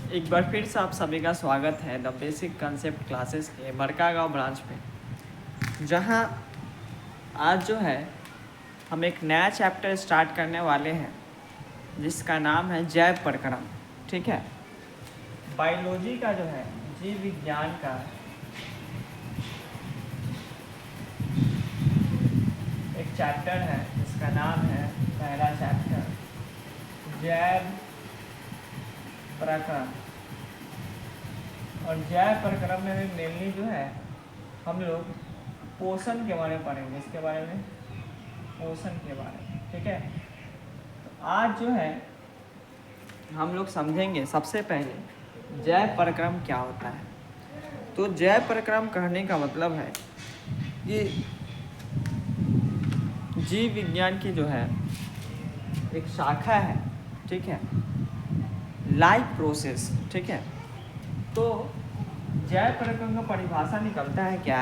एक बार फिर से आप सभी का स्वागत है द बेसिक कंसेप्ट क्लासेस के बड़कागांव ब्रांच में, जहां आज जो है हम एक नया चैप्टर स्टार्ट करने वाले हैं जिसका नाम है जैव प्रक्रम। ठीक है, बायोलॉजी का जो है जीव विज्ञान का एक चैप्टर है जिसका नाम है पहला चैप्टर जैव प्रक्रम। और जैव प्रक्रम में भी मेनली जो है हम लोग पोषण के बारे में पढ़ेंगे, इसके बारे में पोषण के बारे में। ठीक है, तो आज जो है हम लोग समझेंगे सबसे पहले जैव प्रक्रम क्या होता है। तो जैव प्रक्रम कहने का मतलब है कि जीव विज्ञान की जो है एक शाखा है। ठीक है, लाइफ प्रोसेस। ठीक है, तो जैव प्रक्रम का परिभाषा निकलता है क्या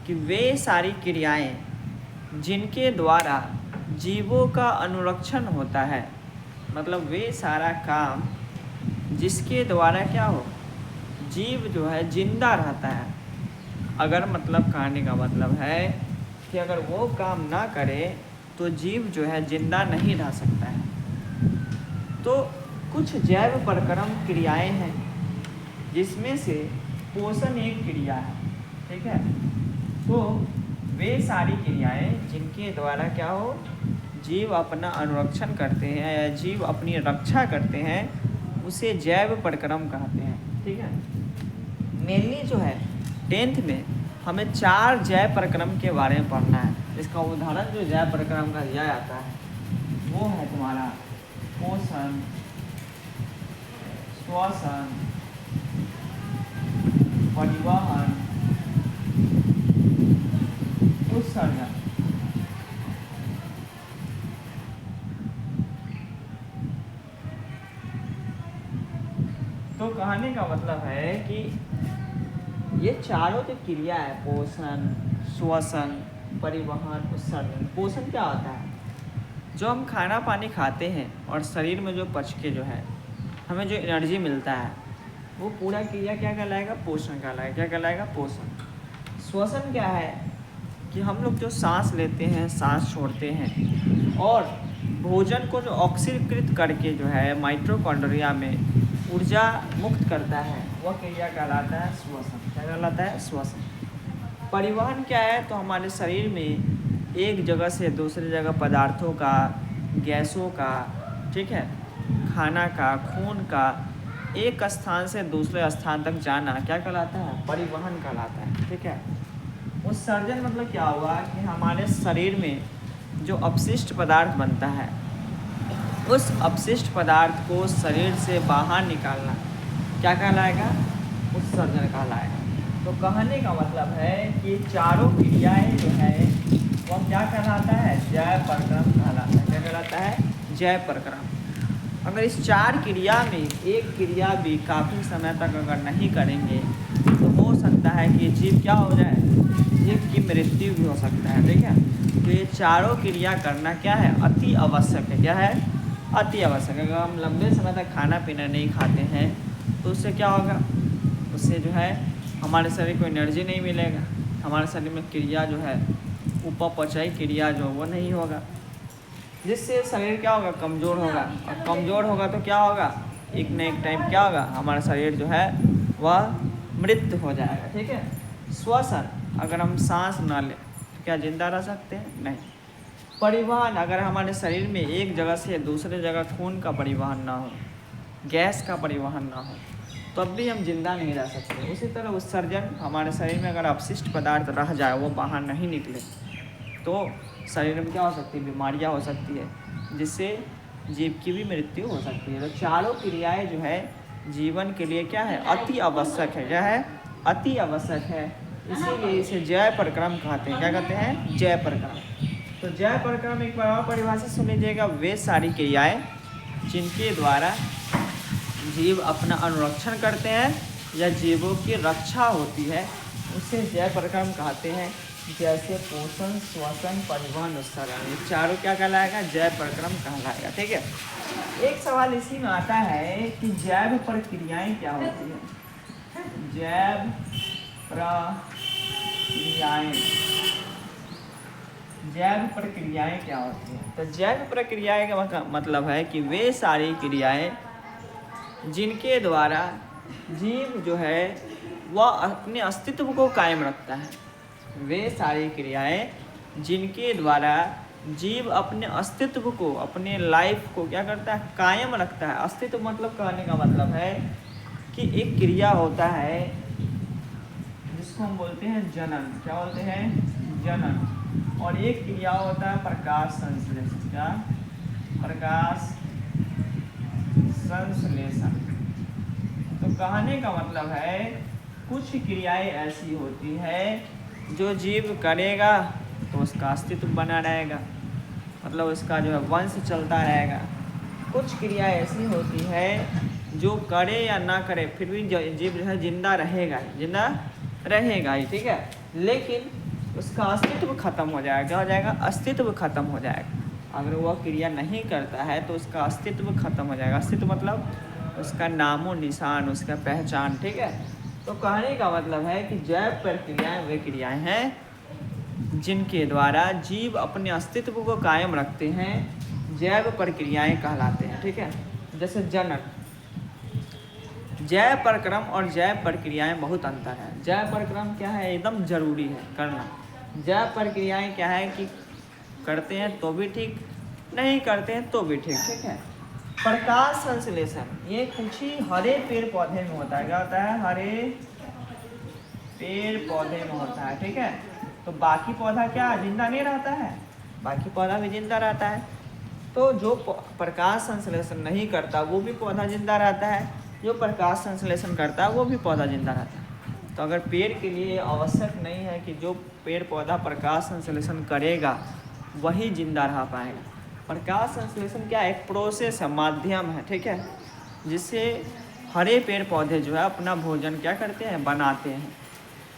कि वे सारी क्रियाएं जिनके द्वारा जीवों का अनुरक्षण होता है, मतलब वे सारा काम जिसके द्वारा क्या हो, जीव जो है जिंदा रहता है। अगर मतलब कहने का मतलब है कि अगर वो काम ना करे तो जीव जो है जिंदा नहीं रह सकता है। तो कुछ जैव प्रक्रम क्रियाएं हैं जिसमें से पोषण एक क्रिया है। ठीक है, तो वे सारी क्रियाएं जिनके द्वारा क्या हो, जीव अपना अनुरक्षण करते हैं या जीव अपनी रक्षा करते हैं, उसे जैव प्रक्रम कहते हैं। ठीक है, मेनली जो है 10th में हमें 4 जैव प्रक्रम के बारे में पढ़ना है। इसका उदाहरण जो जैव प्रक्रम का दिया जाता है वो है तुम्हारा पोषण, श्वसन, परिवहन, उत्सर्जन। तो कहने का मतलब है कि ये चारों जो क्रिया है, पोषण, श्वसन, परिवहन, उत्सर्जन। पोषण क्या होता है, जो हम खाना पानी खाते हैं और शरीर में जो पच के जो है हमें जो एनर्जी मिलता है वो पूरा क्रिया क्या कहलाएगा, पोषण कहलाएगा। क्या कहलाएगा, पोषण। श्वसन क्या है कि हम लोग जो सांस लेते हैं, सांस छोड़ते हैं और भोजन को जो ऑक्सीकृत करके जो है माइटोकॉन्ड्रिया में ऊर्जा मुक्त करता है, वह क्रिया कहलाता है श्वसन। क्या कहलाता है, श्वसन। परिवहन क्या है, तो हमारे शरीर में एक जगह से दूसरी जगह पदार्थों का, गैसों का, ठीक है, खाना का, खून का एक स्थान से दूसरे स्थान तक जाना क्या कहलाता है, परिवहन कहलाता है। ठीक है, उत्सर्जन मतलब क्या हुआ कि हमारे शरीर में जो अपशिष्ट पदार्थ बनता है उस अपशिष्ट पदार्थ को शरीर से बाहर निकालना क्या कहलाएगा, उत्सर्जन कहलाएगा। तो कहने का मतलब है कि चारों क्रियाएं जो है वह क्या कहलाता है, जैव प्रक्रम कहलाता है। क्या कहलाता है, जैव प्रक्रम। अगर इस 4 क्रिया में एक क्रिया भी काफ़ी समय तक अगर नहीं करेंगे तो हो सकता है कि जीव क्या हो जाए, जीव की मृत्यु भी हो सकता है। ठीक है, तो ये चारों क्रिया करना क्या है, अति आवश्यक है। क्या है, अति आवश्यक है। अगर हम लंबे समय तक खाना पीना नहीं खाते हैं तो उससे क्या होगा, उससे जो है हमारे शरीर को एनर्जी नहीं मिलेगा, हमारे शरीर में क्रिया जो है उपपचयी क्रिया जो वो नहीं होगा, जिससे शरीर क्या होगा, कमज़ोर होगा। और कमज़ोर होगा तो क्या होगा, एक न एक टाइम क्या होगा, हमारा शरीर जो है वह मृत हो जाएगा। ठीक है, श्वसन, अगर हम सांस ना लें तो क्या जिंदा रह सकते हैं, नहीं। परिवहन, अगर हमारे शरीर में एक जगह से दूसरे जगह खून का परिवहन ना हो, गैस का परिवहन ना हो, तब भी हम जिंदा नहीं रह सकते। उसी तरह उत्सर्जन, हमारे शरीर में अगर अपशिष्ट पदार्थ रह जाए, वो बाहर नहीं निकले, तो शरीर में क्या हो सकती है, बीमारियां हो सकती है, जिससे जीव की भी मृत्यु हो सकती है। तो चारों क्रियाएं जो है जीवन के लिए क्या है, अति आवश्यक है। क्या है, अति आवश्यक है, इसीलिए इसे जैव प्रक्रम कहते हैं। क्या कहते हैं, जैव प्रक्रम। तो जैव प्रक्रम एक बार और परिभाषा सुन लीजिएगा, वे सारी क्रियाएं जिनके द्वारा जीव अपना अनुरक्षण करते हैं या जीवों की रक्षा होती है, उसे जैव प्रक्रम कहते हैं। जैसे पोषण, श्वसन, परिवहन, उत्सर्जन, ये चारों क्या कहलाएगा? जैव प्रक्रम कहलाएगा। ठीक है। एक सवाल इसी में आता है कि जैव प्रक्रियाएं क्या होती है? जैव प्रक्रियाएं, जैव प्रक्रियाएं क्या होती हैं? तो जैव प्रक्रियाएं का मतलब है कि वे सारी क्रियाएं जिनके द्वारा जीव जो है वह अपने अस्तित्व को कायम रखता है। वे सारी क्रियाएं जिनके द्वारा जीव अपने अस्तित्व को, अपने लाइफ को क्या करता है? कायम रखता है। अस्तित्व मतलब, कहने का मतलब है कि एक क्रिया होता है जिसको हम बोलते हैं जनन। क्या बोलते हैं? जनन। और एक क्रिया होता है प्रकाश संश्लेषण। क्या? प्रकाश संश्लेषण। तो कहने का मतलब है कुछ क्रियाएं ऐसी होती है जो जीव करेगा तो उसका अस्तित्व बना रहेगा, मतलब उसका जो है वंश चलता रहेगा। कुछ क्रियाएं ऐसी होती है जो करे या ना करे फिर भी जीव जो है जिंदा रहेगा ही। ठीक है। लेकिन उसका अस्तित्व खत्म हो जाएगा। क्या हो जाएगा? अस्तित्व खत्म हो जाएगा। अगर वह क्रिया नहीं करता है तो उसका अस्तित्व खत्म हो जाएगा। अस्तित्व मतलब उसका नामो निशान, उसका पहचान। ठीक है। तो कहने का मतलब है कि जैव प्रक्रियाएं वे क्रियाएं हैं जिनके द्वारा जीव अपने अस्तित्व को कायम रखते हैं, जैव प्रक्रियाएं कहलाते हैं। ठीक है। जैसे जनन, जैव प्रक्रम और जैव प्रक्रियाएं बहुत अंतर है। जैव प्रक्रम क्या है? एकदम जरूरी है करना। जैव प्रक्रियाएं क्या है कि करते हैं तो भी ठीक, नहीं करते हैं तो भी ठीक। ठीक है। प्रकाश संश्लेषण, ये कुछ ही हरे पेड़ पौधे में होता है। क्या होता है? हरे पेड़ पौधे में होता है। ठीक है। तो बाकी पौधा क्या जिंदा नहीं रहता है? बाकी पौधा भी जिंदा रहता है। तो जो प्रकाश संश्लेषण नहीं करता वो भी पौधा जिंदा रहता है, जो प्रकाश संश्लेषण करता है वो भी पौधा जिंदा रहता है। तो अगर पेड़ के लिए आवश्यक नहीं है कि जो पेड़ पौधा प्रकाश संश्लेषण करेगा वही जिंदा रह पाएगा। प्रकाश संश्लेषण क्या? एक प्रोसेस है, माध्यम है। ठीक है। जिससे हरे पेड़ पौधे जो है अपना भोजन क्या करते हैं? बनाते हैं।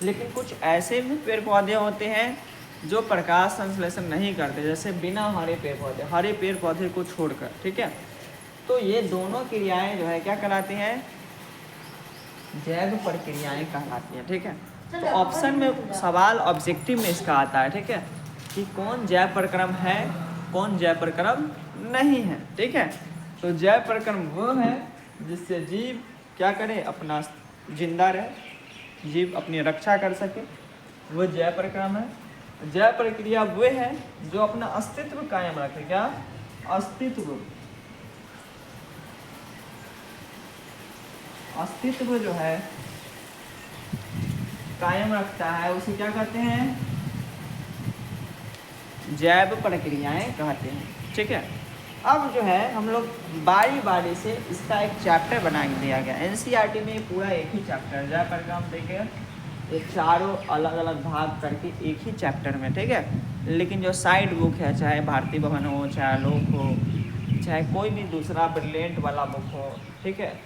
लेकिन कुछ ऐसे भी पेड़ पौधे होते हैं जो प्रकाश संश्लेषण नहीं करते, जैसे बिना हरे पेड़ पौधे, हरे पेड़ पौधे को छोड़कर। ठीक है। तो ये दोनों क्रियाएं जो है क्या कहलाती हैं? जैव प्रक्रियाएं कहलाती हैं। ठीक है। तो ऑप्शन में सवाल ऑब्जेक्टिव में इसका आता है। ठीक है, कि कौन जैव प्रक्रम है, कौन जैव प्रक्रम नहीं है। ठीक है। तो जैव प्रक्रम वो है जिससे जीव क्या करे? अपना जिंदा रहे, जीव अपनी रक्षा कर सके, वो जैव प्रक्रम है। जैव प्रक्रिया वो है जो अपना अस्तित्व कायम रखे। क्या? अस्तित्व जो है कायम रखता है उसे क्या कहते हैं? जैव प्रक्रियाएं कहते हैं। ठीक है। अब जो है हम लोग बारी बारी से इसका एक चैप्टर बना दिया गया। एनसीईआरटी में पूरा एक ही चैप्टर जैव प्रक्रम देखे, ये चारों अलग अलग भाग करके एक ही चैप्टर में। ठीक है। लेकिन जो साइड बुक है, चाहे भारती भवन हो, चाहे आलोक हो, चाहे कोई भी दूसरा ब्रिलियंट वाला बुक हो, ठीक है,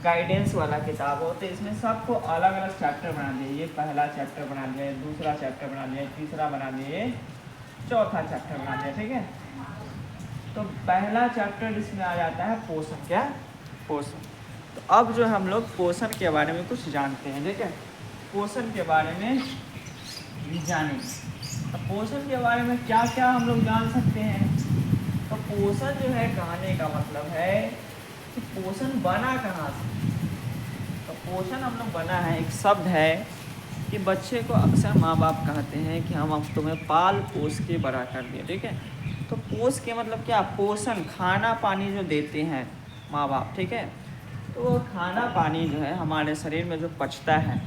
गाइडेंस वाला किताब हो, तो इसमें सबको अलग अलग चैप्टर बना दिए। ये पहला चैप्टर बना दिया, दूसरा चैप्टर बना दिया, तीसरा बना दिए, चौथा चैप्टर बना दिया। ठीक है। तो पहला चैप्टर इसमें आ जाता है पोषण। क्या? पोषण। तो अब जो हम लोग पोषण के बारे में कुछ जानते हैं। ठीक है। पोषण के बारे में भी जानेंगे। तो पोषण के बारे में क्या क्या हम लोग जान सकते हैं? तो पोषण जो है, कहने का मतलब है कि पोषण बना कहाँ से? तो पोषण हम लोग बना है, एक शब्द है कि बच्चे को अक्सर माँ बाप कहते हैं कि हम अब तुम्हें पाल पोस के बड़ा कर दिए। ठीक है। तो पोस के मतलब क्या? पोषण, खाना पानी जो देते हैं माँ बाप। ठीक है। तो वो खाना पानी जो है हमारे शरीर में जो पचता है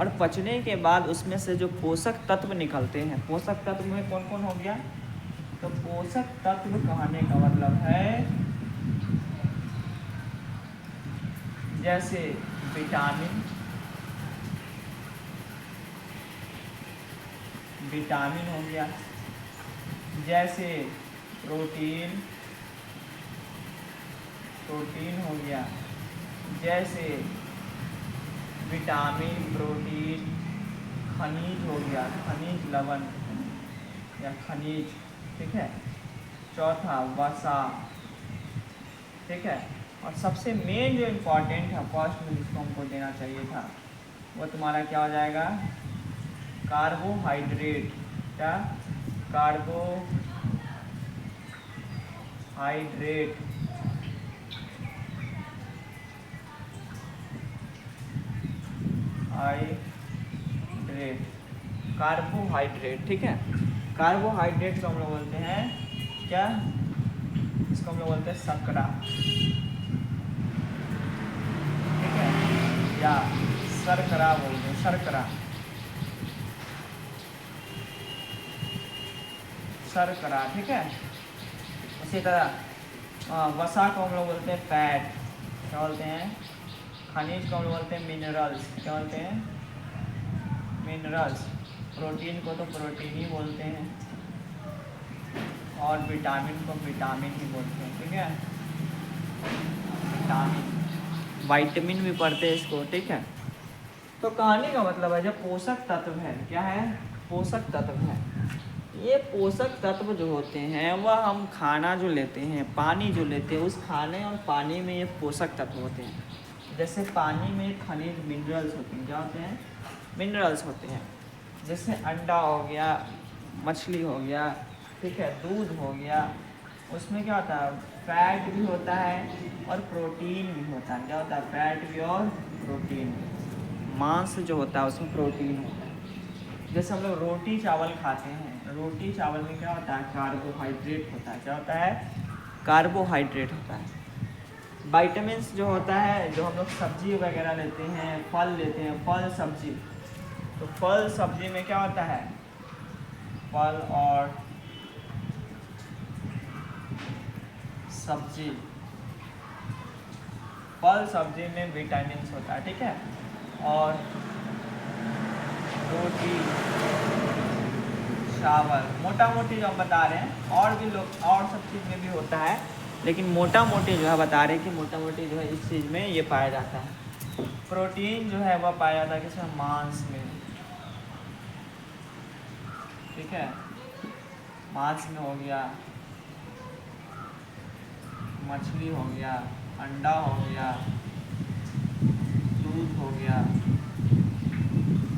और पचने के बाद उसमें से जो पोषक तत्व निकलते हैं, पोषक तत्व में कौन कौन हो गया? तो पोषक तत्व कहने का मतलब है जैसे विटामिन हो गया, जैसे प्रोटीन हो गया, जैसे विटामिन, प्रोटीन, खनिज हो गया, खनिज लवण या खनिज, ठीक है। चौथा वसा, ठीक है। और सबसे मेन जो इम्पोर्टेंट है फर्स्ट में जिसको हमको देना चाहिए था वो तुम्हारा क्या हो जाएगा, कार्बोहाइड्रेट। क्या, कार्बोहाइड्रेट। हाइड्रेट, कार्बोहाइड्रेट, ठीक है। कार्बोहाइड्रेट को हम लोग बोलते हैं क्या, इसको हम लोग बोलते हैं शर्करा, ठीक है, या शर्करा बोलते हैं, शर्करा, शर्करा, ठीक है। उसी तरह वसा को हम लोग बोलते हैं फैट, क्या बोलते हैं, खनिज को हम लोग बोलते हैं मिनरल्स, क्या बोलते हैं, मिनरल्स। प्रोटीन को तो प्रोटीन ही बोलते हैं और विटामिन को विटामिन ही बोलते हैं, ठीक है, विटामिन, विटामिन भी पढ़ते हैं इसको, ठीक है। तो कहानी का मतलब है जब पोषक तत्व है, क्या है, पोषक तत्व है। ये पोषक तत्व जो होते हैं वह हम खाना जो लेते हैं, पानी जो लेते हैं, उस खाने और पानी में ये पोषक तत्व होते हैं। जैसे पानी में खनिज मिनरल्स होते हैं, क्या होते हैं, मिनरल्स होते हैं। जैसे अंडा हो गया, मछली हो गया, ठीक है, दूध हो गया, उसमें क्या होता है, फैट भी होता है और प्रोटीन भी होता है। क्या होता है, फैट भी और प्रोटीन। मांस जो होता है उसमें प्रोटीन होता है। जैसे हम लोग रोटी चावल खाते हैं, रोटी चावल में क्या होता है, कार्बोहाइड्रेट होता है। क्या होता है, कार्बोहाइड्रेट होता है। विटामिन्स जो होता है, जो हम लोग सब्जी वगैरह लेते हैं, फल लेते हैं, फल सब्जी, तो फल सब्जी में क्या होता है, फल और सब्जी, फल सब्जी में विटामिन्स होता है, ठीक है। और रोटी चावल, मोटा मोटी जो हम बता रहे हैं, और भी लोग और सब चीज़ में भी होता है, लेकिन मोटा मोटी जो है बता रहे हैं कि मोटा मोटी जो है इस चीज़ में ये पाया जाता है। प्रोटीन जो है वह पाया जाता है किसमें, मांस में, ठीक है, मांस में हो गया, मछली हो गया, अंडा हो गया, दूध हो गया,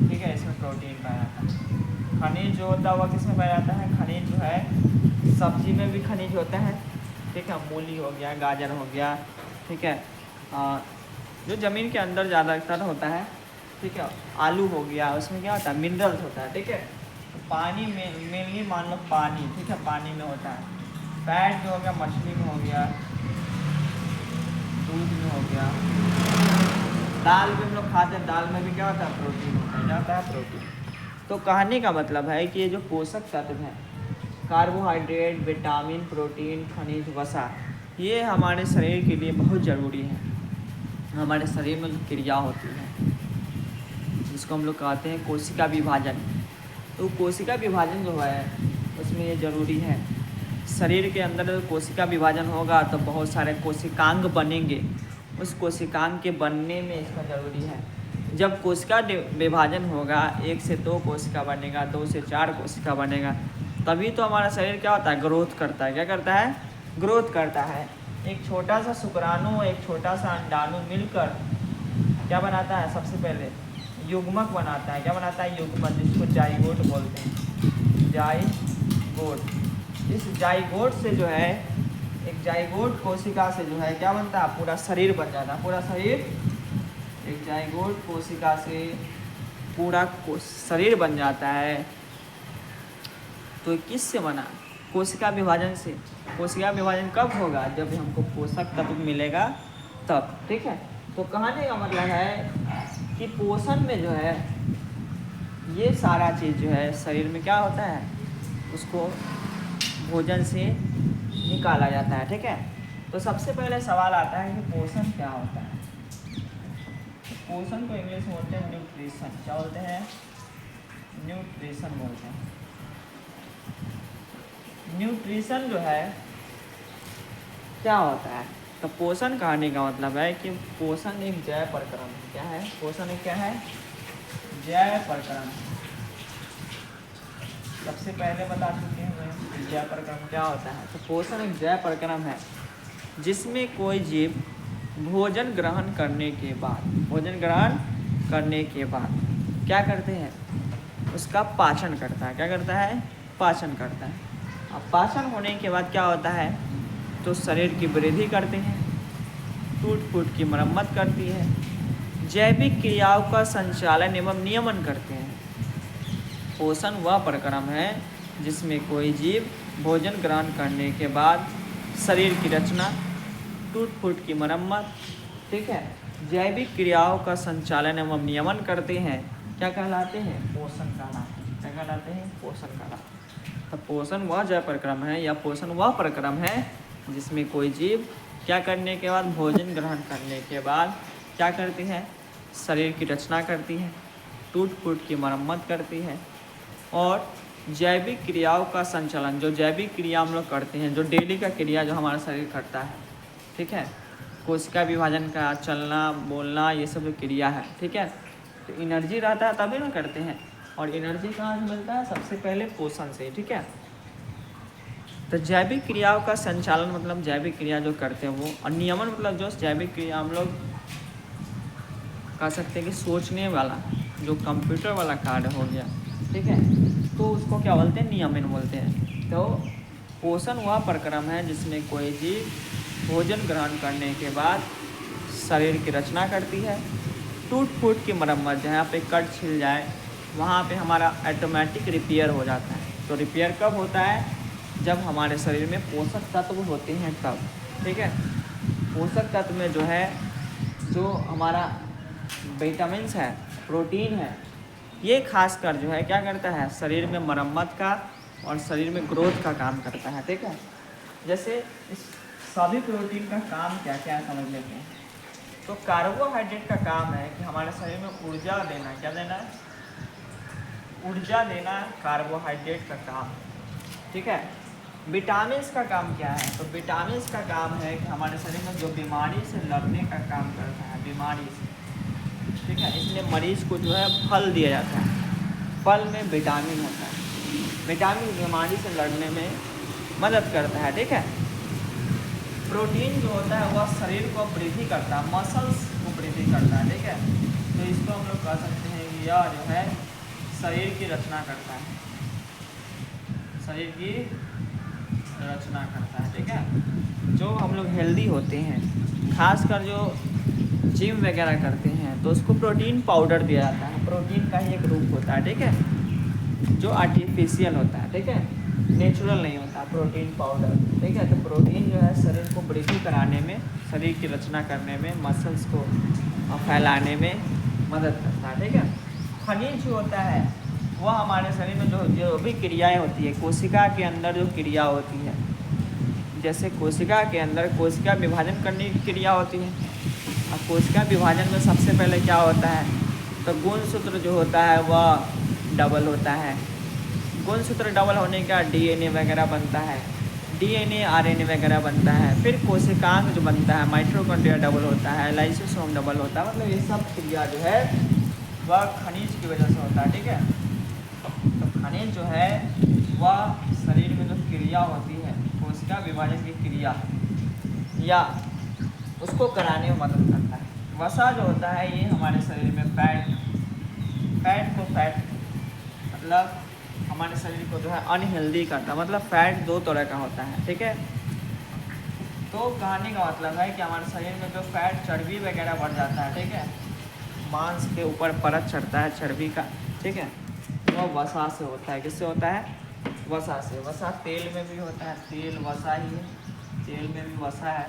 ठीक है, इसमें प्रोटीन पाया जाता है। खनिज जो होता है वह किसमें पाया जाता है, खनिज जो है सब्जी में भी खनिज होता है, ठीक है, मूली हो गया, गाजर हो गया, ठीक है, जो ज़मीन के अंदर ज़्यादातर होता है, ठीक है, आलू हो गया, उसमें क्या होता है, मिनरल्स होता है, ठीक है। तो पानी में मेनली मान लो पानी, ठीक है, पानी में होता है। फैट जो हो गया मछली में हो गया, दूध में हो गया, दाल भी हम लोग खाते हैं, दाल में भी क्या होता है, प्रोटीन होता है। क्या होता है, प्रोटीन। तो कहने का मतलब है कि ये जो पोषक तत्व हैं, कार्बोहाइड्रेट, विटामिन, प्रोटीन, खनिज, वसा, ये हमारे शरीर के लिए बहुत ज़रूरी है। हमारे शरीर में जो क्रिया होती है जिसको हम लोग कहते हैं कोशिका विभाजन, तो कोशिका विभाजन जो है उसमें ये ज़रूरी है। शरीर के अंदर कोशिका विभाजन होगा तो बहुत सारे कोशिकांग बनेंगे, उस कोशिकांग के बनने में इसका ज़रूरी है। जब कोशिका विभाजन होगा, 1 से 2 कोशिका बनेगा, 2 से 4 कोशिका बनेगा, तभी तो हमारा शरीर क्या होता है, ग्रोथ करता है। क्या करता है, ग्रोथ करता है। एक छोटा सा शुक्राणु, एक छोटा सा अंडाणु मिलकर क्या बनाता है, सबसे पहले युग्मक बनाता है। क्या बनाता है, युग्मक, जिसको जाइगोट बोलते हैं, जाइगोट। इस जाइगोट से जो है, एक जाइगोट कोशिका से जो है क्या बनता है, पूरा शरीर बन जाता है। पूरा शरीर, एक जाइगोट कोशिका से पूरा शरीर बन जाता है। तो किससे बना, कोशिका विभाजन से। कोशिका विभाजन कब होगा, जब हमको पोषक तत्व मिलेगा तब, ठीक है। तो कहने का मतलब है कि पोषण में जो है ये सारा चीज़ जो है शरीर में क्या होता है, उसको भोजन से निकाला जाता है, ठीक है। तो सबसे पहले सवाल आता है कि पोषण क्या होता है। पोषण को इंग्लिश में बोलते हैं न्यूट्रिशन। क्या बोलते हैं, न्यूट्रिशन बोलते हैं। न्यूट्रिशन जो है क्या होता है, तो पोषण कहने का मतलब है कि पोषण एक जैव प्रक्रम है। क्या है, पोषण एक क्या है, जैव प्रक्रम। सबसे पहले बता चुके हैं मैं जय प्रक्रम क्या होता है। तो पोषण एक जय प्रक्रम है जिसमें कोई जीव भोजन ग्रहण करने के बाद क्या करते हैं, उसका पाचन करता है। क्या करता है? पाचन करता है। अब पाचन होने के बाद क्या होता है, तो शरीर की वृद्धि करते हैं, टूट फूट की मरम्मत करती है, जैविक क्रियाओं का संचालन एवं नियमन करते हैं। पोषण वह प्रक्रम है जिसमें कोई जीव भोजन ग्रहण करने के बाद शरीर की रचना, टूट फूट की मरम्मत, ठीक है, जैविक क्रियाओं का संचालन एवं नियमन करते हैं। क्या कहलाते हैं? पोषण कहलाते हैं। क्या कहलाते हैं? पोषण कहलाते हैं। तो पोषण वह जय प्रक्रम है या पोषण वह प्रक्रम है जिसमें कोई जीव क्या करने के बाद, भोजन ग्रहण करने के बाद क्या करती है, शरीर की रचना करती है, टूट फूट की मरम्मत करती है और जैविक क्रियाओं का संचालन, जो जैविक क्रिया हम लोग करते हैं, जो डेली का क्रिया जो हमारा शरीर करता है, ठीक है, कोशिका विभाजन का, चलना बोलना, ये सब जो क्रिया है, ठीक है, तो एनर्जी रहता है तभी ना करते हैं। और एनर्जी कहाँ से मिलता है? सबसे पहले पोषण से, ठीक है। तो जैविक क्रियाओं का संचालन मतलब जैविक क्रिया जो करते हैं वो, और नियमन मतलब जो जैविक क्रिया हम लोग कह सकते हैं कि सोचने वाला, जो कंप्यूटर वाला कार्य हो गया, ठीक है, तो उसको क्या बोलते हैं? नियमन बोलते हैं। तो पोषण वह प्रक्रम है जिसमें कोई जीव भोजन ग्रहण करने के बाद शरीर की रचना करती है, टूट फूट की मरम्मत, जहाँ पे कट छिल जाए वहाँ पे हमारा ऑटोमेटिक रिपेयर हो जाता है। तो रिपेयर कब होता है? जब हमारे शरीर में पोषक तत्व होते हैं तब, ठीक है। पोषक तत्व में जो है, जो हमारा विटामिन्स है, प्रोटीन है, ये खासकर जो है क्या करता है, शरीर में मरम्मत का और शरीर में ग्रोथ का काम करता है, ठीक है। जैसे इस सभी प्रोटीन का काम क्या क्या है समझ लेते हैं। तो कार्बोहाइड्रेट का काम है कि हमारे शरीर में ऊर्जा देना। क्या देना है? ऊर्जा देना कार्बोहाइड्रेट का काम, ठीक है। विटामिन्स का काम क्या है? तो विटामिन्स का काम है कि हमारे शरीर में जो बीमारी से लड़ने का काम करता है, बीमारी से, ठीक है। इसलिए मरीज को जो है फल दिया जाता है, फल में विटामिन होता है, विटामिन बीमारी से लड़ने में मदद करता है, ठीक है। प्रोटीन जो होता है वह शरीर को वृद्धि करता है, मसल्स को वृद्धि करता है, ठीक है। तो इसको हम लोग कह सकते हैं कि यह जो है शरीर की रचना करता है, शरीर की रचना करता है, ठीक है। जो हम लोग हेल्दी होते हैं, खासकर जो जिम वगैरह करते हैं, तो उसको प्रोटीन पाउडर दिया जाता है। प्रोटीन का ही एक रूप होता है, ठीक है, जो आर्टिफिशियल होता है, ठीक है, नेचुरल नहीं होता प्रोटीन पाउडर, ठीक है। तो प्रोटीन जो है शरीर को वृद्धि कराने में, शरीर की रचना करने में, मसल्स को फैलाने में मदद करता है, ठीक है। खनिज जो होता है वह हमारे शरीर में जो भी क्रियाएं होती है, कोशिका के अंदर जो क्रिया होती है, जैसे कोशिका के अंदर कोशिका विभाजन करने की क्रिया होती है। अब कोशिका विभाजन में सबसे पहले क्या होता है, तो गुणसूत्र जो होता है वह डबल होता है। गुणसूत्र डबल होने का डीएनए वगैरह बनता है, डीएनए आरएनए वगैरह बनता है। फिर कोशिकांग जो बनता है, माइटोकॉन्ड्रिया डबल होता है, लाइसोसोम डबल होता है। मतलब ये सब क्रिया जो है वह खनिज की वजह से होता है, ठीक है। तो खनिज जो है वह शरीर में जो क्रिया होती है, कोशिका विभाजन की क्रिया या उसको कराने में मदद करता है। वसा जो होता है ये हमारे शरीर में फैट मतलब हमारे शरीर को जो है अनहेल्दी करता है। मतलब फैट दो तरह का होता है, ठीक है। तो कहने का मतलब है कि हमारे शरीर में जो फैट, चर्बी वगैरह बढ़ जाता है, ठीक है, मांस के ऊपर परत चढ़ता है चर्बी का, ठीक है, वह वसा से होता है। किससे होता है? वसा से। वसा तेल में भी होता है, तेल वसा ही है, तेल में भी वसा है,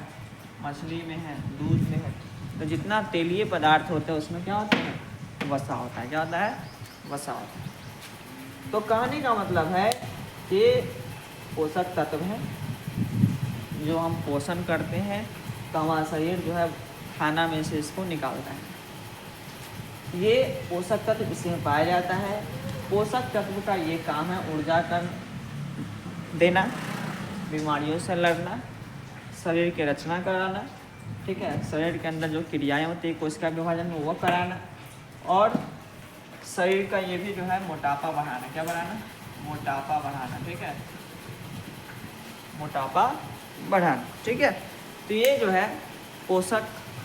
मछली में है, दूध में है। तो जितना तेलीय पदार्थ होते हैं उसमें क्या होता है? वसा होता है। क्या होता है? वसा होता है। तो कहने का मतलब है कि पोषक तत्व है जो हम पोषण करते हैं, तो हमारा शरीर जो है खाना में से इसको निकालता है। ये पोषक तत्व इसमें पाया जाता है। पोषक तत्व का ये काम है ऊर्जा कर देना, बीमारियों से लड़ना, शरीर की रचना कराना, ठीक है, शरीर के अंदर जो क्रियाएं होती है कोशिका विभाजन में वो कराना, और शरीर का ये भी जो है मोटापा बढ़ाना। क्या बढ़ाना? मोटापा बढ़ाना, ठीक है, मोटापा बढ़ाना, ठीक है। तो ये जो है पोषक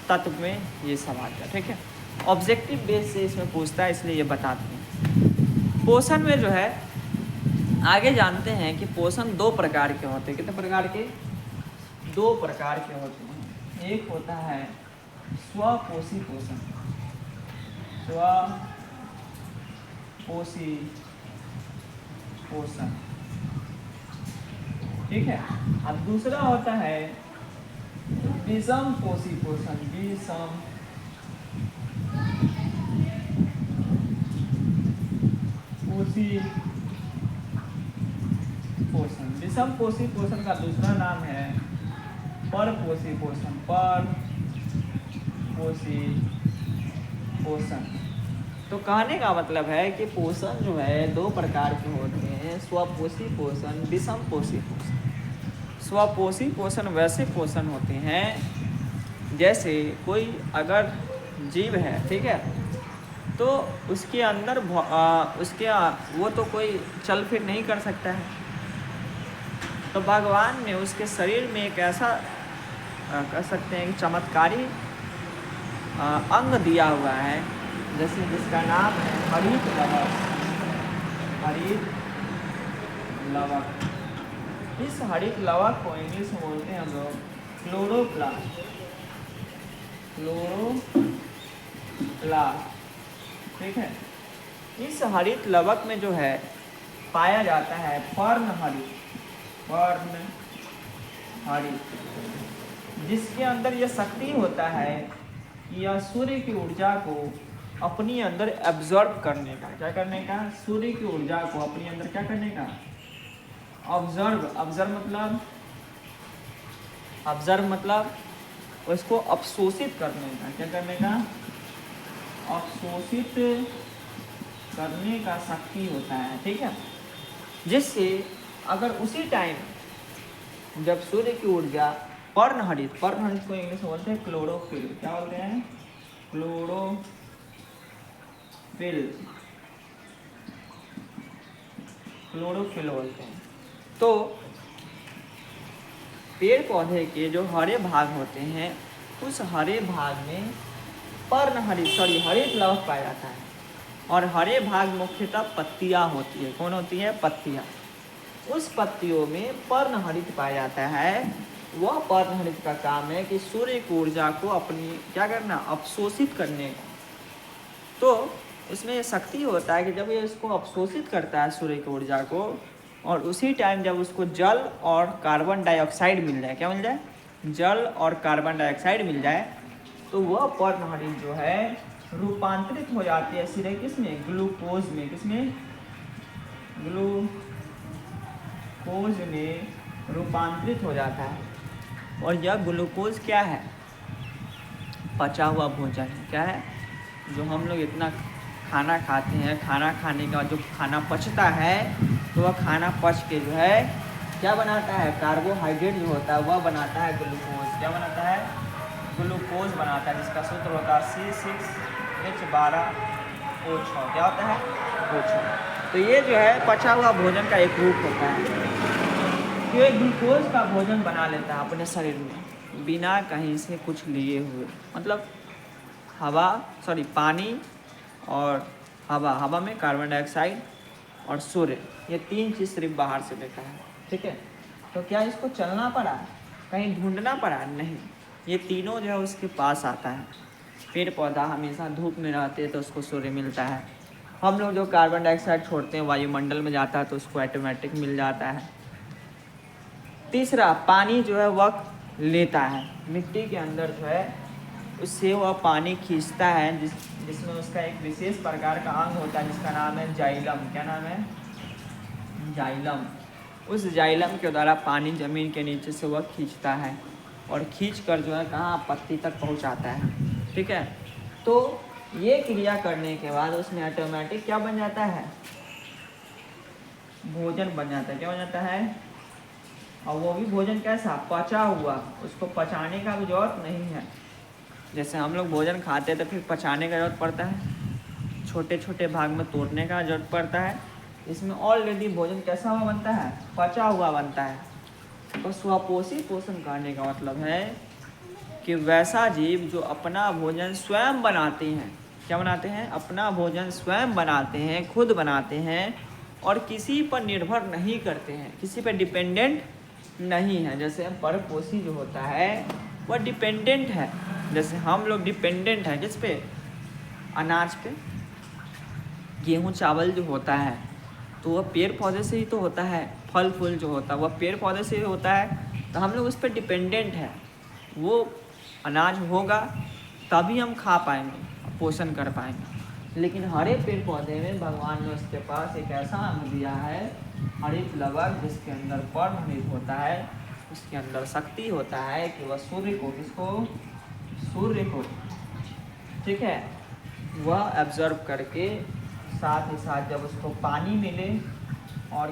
तत्व में ये सब आ गया, ठीक है। ऑब्जेक्टिव बेस से इसमें पूछता है, इसलिए ये बताते हैं। पोषण में जो है आगे जानते हैं कि पोषण 2 प्रकार के होते हैं। कितने प्रकार के? 2 प्रकार के होते हैं। एक होता है स्वपोषी पोषण, स्वपोषी पोषण, ठीक है। अब दूसरा होता है विषम पोषी पोषण, विषम पोषी पोषण। विषम पोषी पोषण का दूसरा नाम है परपोषी पोषण, परपोषी पोषण। तो कहने का मतलब है कि पोषण जो है 2 प्रकार के होते हैं, स्वपोषी पोषण, विषम पोषी पोषण। स्वपोषी पोषण वैसे पोषण होते हैं जैसे कोई अगर जीव है, ठीक है, तो उसके अंदर वो तो कोई चल फिर नहीं कर सकता है, तो भगवान ने उसके शरीर में एक ऐसा कह सकते हैं कि चमत्कारी अंग दिया हुआ है, जैसे जिसका नाम है हरित लवक, हरित लवक। इस हरित लवक को इंग्लिश में बोलते हैं हम लोग क्लोरोप्लास्ट, क्लोरोप्लास्ट, ठीक है। इस हरित लवक में जो है पाया जाता है पर्णहरित, पर्णहरित, जिसके अंदर यह शक्ति होता है कि यह सूर्य की ऊर्जा को अपनी अंदर एब्जॉर्ब करने का, क्या करने का? सूर्य की ऊर्जा को अपनी अंदर क्या करने का? ऑब्जर्व मतलब उसको अवशोषित करने का, क्या करने का? अवशोषित करने का शक्ति होता है, ठीक है। जिससे अगर उसी टाइम जब सूर्य की ऊर्जा पर्णहरित को इंग्लिश में बोलते हैं क्लोरोफिल, क्या बोलते हैं? क्लोरोफिल बोलते हैं। तो पेड़ पौधे के जो हरे भाग होते हैं, उस हरे भाग में हरित लवक पाया जाता है, और हरे भाग मुख्यतः पत्तियां होती है। कौन होती है? पत्तियां। उस पत्तियों में पर्णहरित पाया जाता है। वह पर्णहरित का काम है कि सूर्य की ऊर्जा को अपनी क्या करना? अवशोषित करने का। तो इसमें ये शक्ति होता है कि जब ये इसको अवशोषित करता है सूर्य की ऊर्जा को, और उसी टाइम जब उसको जल और कार्बन डाइऑक्साइड मिल जाए, क्या मिल जाए? जल और कार्बन डाइऑक्साइड मिल जाए, तो वह पर्णहरित जो है रूपांतरित हो जाती है सीधे किसमें? ग्लूकोज में। किसमें? ग्लूकोज में रूपांतरित हो जाता है। और यह ग्लूकोज क्या है? पचा हुआ भोजन है। क्या है? जो हम लोग इतना खाना खाते हैं, खाना खाने के बाद जो खाना पचता है, तो वह खाना पच के जो है क्या बनाता है? कार्बोहाइड्रेट जो होता है वह बनाता है ग्लूकोज। क्या बनाता है? ग्लूकोज बनाता है, जिसका सूत्र होता है C6H12O6। क्या होता है? O6। तो ये जो है पचा हुआ भोजन का एक रूप होता है। ये ग्लूकोज का भोजन बना लेता है अपने शरीर में बिना कहीं से कुछ लिए हुए। मतलब पानी और हवा में कार्बन डाइऑक्साइड और सूर्य, ये 3 चीज़ सिर्फ बाहर से लेता है, ठीक है। तो क्या इसको चलना पड़ा? कहीं ढूंढना पड़ा? नहीं, ये तीनों जो है उसके पास आता है। पेड़ पौधा हमेशा धूप में रहते हैं तो उसको सूर्य मिलता है। हम लोग जो कार्बन डाइऑक्साइड छोड़ते हैं वायुमंडल में जाता है तो उसको ऑटोमेटिक मिल जाता है। तीसरा, पानी जो है वह लेता है मिट्टी के अंदर जो है, उससे वह पानी खींचता है, जिसमें उसका एक विशेष प्रकार का अंग होता है जिसका नाम है जाइलम। क्या नाम है? जाइलम। उस जाइलम के द्वारा पानी ज़मीन के नीचे से वह खींचता है और खींचकर जो है कहाँ? पत्ती तक पहुँचाता है, ठीक है। तो ये क्रिया करने के बाद उसमें ऑटोमेटिक क्या बन जाता है? भोजन बन जाता है। क्या बन जाता है? और वो भी भोजन कैसा? पचा हुआ। उसको पचाने का भी जरूरत नहीं है। जैसे हम लोग भोजन खाते हैं तो फिर पचाने का जरूरत पड़ता है, छोटे छोटे भाग में तोड़ने का जरूरत पड़ता है, इसमें ऑलरेडी भोजन कैसा हुआ बनता है, पचा हुआ बनता है। तो स्वपोषी पोषण करने का मतलब है कि वैसा जीव जो अपना भोजन स्वयं बनाते हैं, क्या बनाते हैं, अपना भोजन स्वयं बनाते हैं, खुद बनाते हैं और किसी पर निर्भर नहीं करते हैं, किसी पर डिपेंडेंट नहीं है। जैसे परपोषी जो होता है वह डिपेंडेंट है, जैसे हम लोग डिपेंडेंट हैं किस पे, अनाज पे। गेहूँ चावल जो होता है तो वह पेड़ पौधे से ही तो होता है, फल फूल जो होता है वह पेड़ पौधे से ही होता है, तो हम लोग उस पर डिपेंडेंट है। वो अनाज होगा तभी हम खा पाएंगे, पोषण कर पाएंगे। लेकिन हरे पेड़ पौधे में भगवान ने उसके पास एक ऐसा अंग दिया है, हरित लवक, जिसके अंदर पर्णहरित होता है, उसके अंदर शक्ति होता है कि वह सूर्य को, किसको, सूर्य को, ठीक है, वह एब्जॉर्ब करके, साथ ही साथ जब उसको पानी मिले और